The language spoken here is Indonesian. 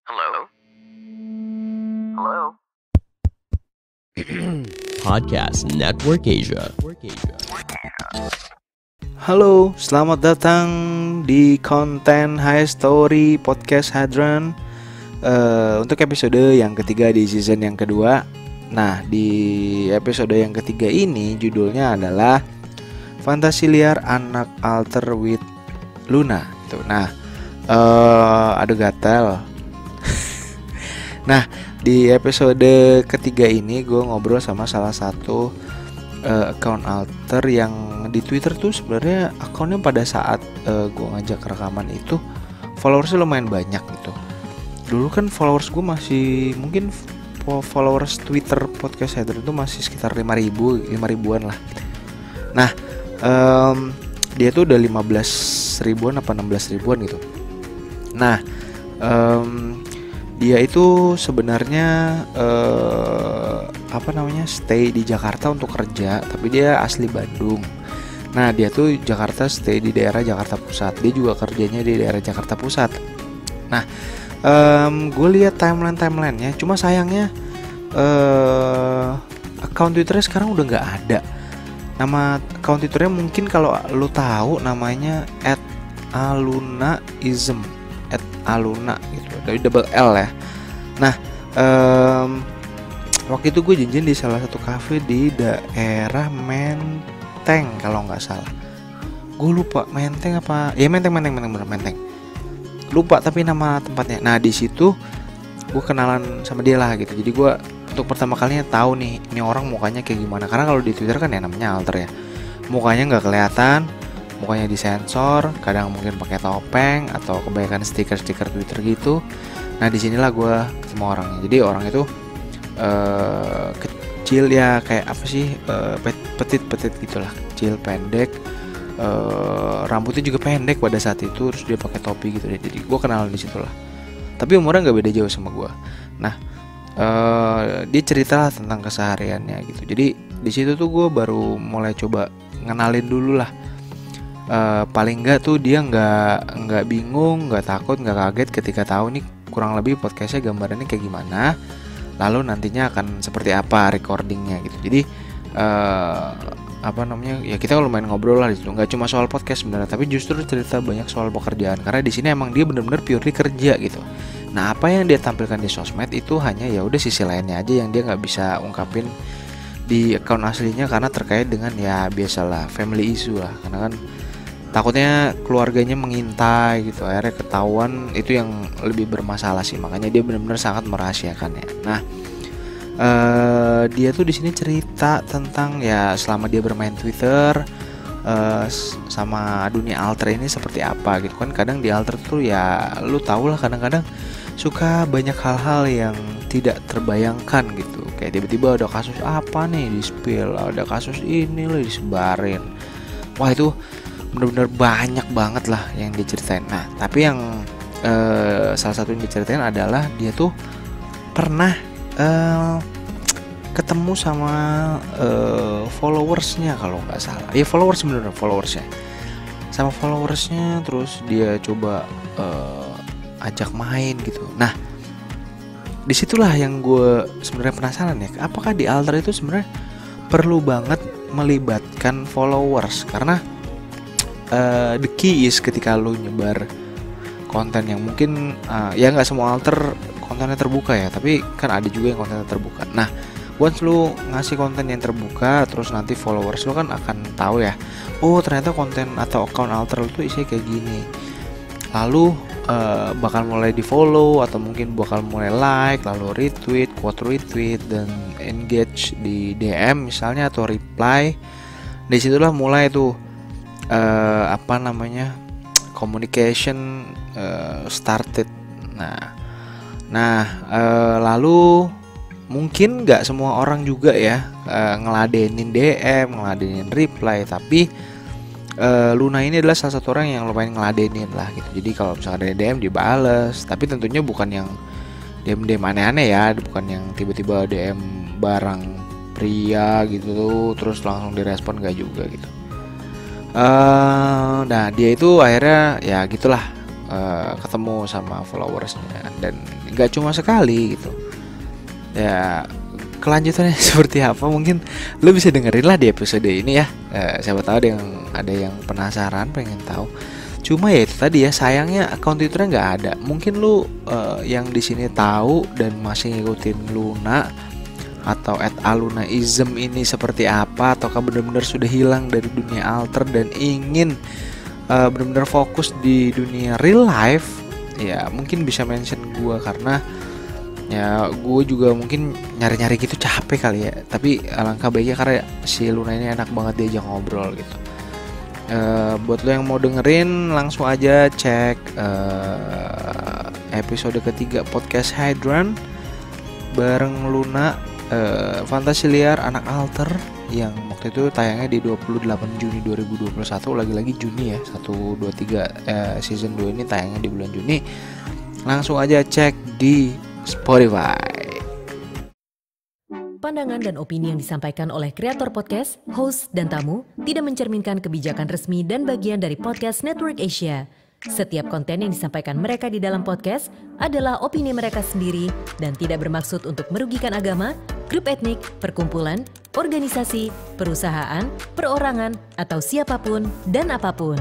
Hello? Hello? Podcast Network Asia. Halo, selamat datang di konten High Story Podcast Hadran. Untuk episode yang ketiga di season yang kedua. Nah, di episode yang ketiga ini judulnya adalah Fantasi Liar Anak Alter with Luna. Nah, aduh gatel. Nah, di episode ketiga ini gue ngobrol sama salah satu account alter yang di Twitter tuh sebenarnya akunnya pada saat gue ngajak rekaman itu followersnya lumayan banyak gitu. Dulu kan followers gue masih mungkin followers Twitter Podcast Header itu masih sekitar 5.000-an lah. Nah, dia tuh udah 15 ribuan apa 16 ribuan gitu. Nah, dia itu sebenarnya stay di Jakarta untuk kerja, tapi dia asli Bandung. Nah, dia tuh Jakarta, stay di daerah Jakarta Pusat. Dia juga kerjanya di daerah Jakarta Pusat. Nah, gue lihat timelinenya, cuma sayangnya account Twitternya sekarang udah nggak ada. Nama account Twitternya mungkin kalau lu tahu namanya @alunaism, @aluna gitu, dari double L ya. Nah, waktu itu gue janjian di salah satu cafe di daerah Menteng kalau nggak salah. Gue lupa Menteng apa? Ya Menteng. Lupa tapi nama tempatnya. Nah, di situ gue kenalan sama dia lah gitu. Jadi gue untuk pertama kalinya tahu nih ini orang mukanya kayak gimana. Karena kalau di Twitter kan ya namanya alter ya, mukanya nggak kelihatan, mukanya disensor, kadang mungkin pakai topeng atau kebanyakan stiker-stiker Twitter gitu. Nah, disinilah gue ketemu orangnya. Jadi orang itu kecil ya, kayak apa sih, petit gitulah, kecil, pendek, rambutnya juga pendek pada saat itu, terus dia pakai topi gitu deh. Jadi gue kenalan di situ lah. Tapi umurnya nggak beda jauh sama gue. Nah, dia cerita tentang kesehariannya gitu. Jadi di situ tuh gue baru mulai coba ngenalin dulu lah. Paling nggak tuh dia nggak bingung, nggak takut, nggak kaget ketika tahu nih kurang lebih podcastnya gambarannya kayak gimana, lalu nantinya akan seperti apa recordingnya gitu. Jadi ya kita lumayan ngobrol lah di situ. Nggak cuma soal podcast sebenarnya, tapi justru cerita banyak soal pekerjaan. Karena di sini emang dia benar-benar purely kerja gitu. Nah, apa yang dia tampilkan di sosmed itu hanya ya udah sisi lainnya aja yang dia nggak bisa ungkapin di account aslinya karena terkait dengan ya biasalah family issue lah. Karena kan takutnya keluarganya mengintai gitu, akhirnya ketahuan, itu yang lebih bermasalah sih. Makanya dia benar-benar sangat merahasiakannya. Nah, dia tuh di sini cerita tentang ya selama dia bermain Twitter sama dunia alter ini seperti apa gitu kan. Kadang di alter tuh ya lu tau lah, kadang-kadang suka banyak hal-hal yang tidak terbayangkan gitu. Kayak tiba-tiba ada kasus apa nih di spill, ada kasus ini loh disebarin. Wah, itu benar-benar banyak banget lah yang diceritain. Nah, tapi yang salah satu yang diceritain adalah dia tuh pernah ketemu sama followersnya kalau nggak salah. Ya followersnya. Sama followersnya, terus dia coba ajak main gitu. Nah, disitulah yang gue sebenarnya penasaran ya, apakah di alter itu sebenarnya perlu banget melibatkan followers? Karena the key is ketika lu nyebar konten yang mungkin ya nggak semua alter kontennya terbuka ya, tapi kan ada juga yang kontennya terbuka. Nah, once lu ngasih konten yang terbuka, terus nanti followers lu kan akan tahu ya, oh ternyata konten atau account alter lu tuh isinya kayak gini. Lalu bakal mulai di follow atau mungkin bakal mulai like, lalu retweet, quote retweet, dan engage di DM misalnya atau reply. Dari situlah mulai tuh communication started. Nah, lalu mungkin nggak semua orang juga ya ngeladenin DM, ngeladenin reply, tapi Luna ini adalah salah satu orang yang lumayan ngeladenin lah gitu. Jadi kalau misalnya ada DM dibales, tapi tentunya bukan yang DM aneh-aneh ya, bukan yang tiba-tiba DM barang pria gitu terus langsung direspon, nggak juga gitu. Nah, dia itu akhirnya ya gitulah ketemu sama followersnya, dan nggak cuma sekali gitu ya. Kelanjutannya seperti apa mungkin lu bisa dengerin lah di episode ini ya. Siapa tahu ada yang penasaran, pengen tahu. Cuma ya itu tadi ya, sayangnya account Twitternya nggak ada. Mungkin lu yang di sini tahu dan masih ngikutin Luna atau @alunaism ini seperti apa, ataukah benar-benar sudah hilang dari dunia alter dan ingin benar-benar fokus di dunia real life, ya mungkin bisa mention gue, karena ya gue juga mungkin nyari-nyari gitu capek kali ya. Tapi alangkah baiknya karena si Luna ini enak banget diajak ngobrol gitu. Buat lo yang mau dengerin, langsung aja cek episode ketiga podcast Hydran bareng Luna, Fantasi Liar Anak Alter, yang waktu itu tayangnya di 28 Juni 2021. Lagi-lagi Juni ya, 1, 2, 3 season 2 ini tayangnya di bulan Juni. Langsung aja cek di Spotify. Pandangan dan opini yang disampaikan oleh kreator podcast, host, dan tamu tidak mencerminkan kebijakan resmi dan bagian dari Podcast Network Asia. Setiap konten yang disampaikan mereka di dalam podcast adalah opini mereka sendiri dan tidak bermaksud untuk merugikan agama, grup etnik, perkumpulan, organisasi, perusahaan, perorangan, atau siapapun dan apapun.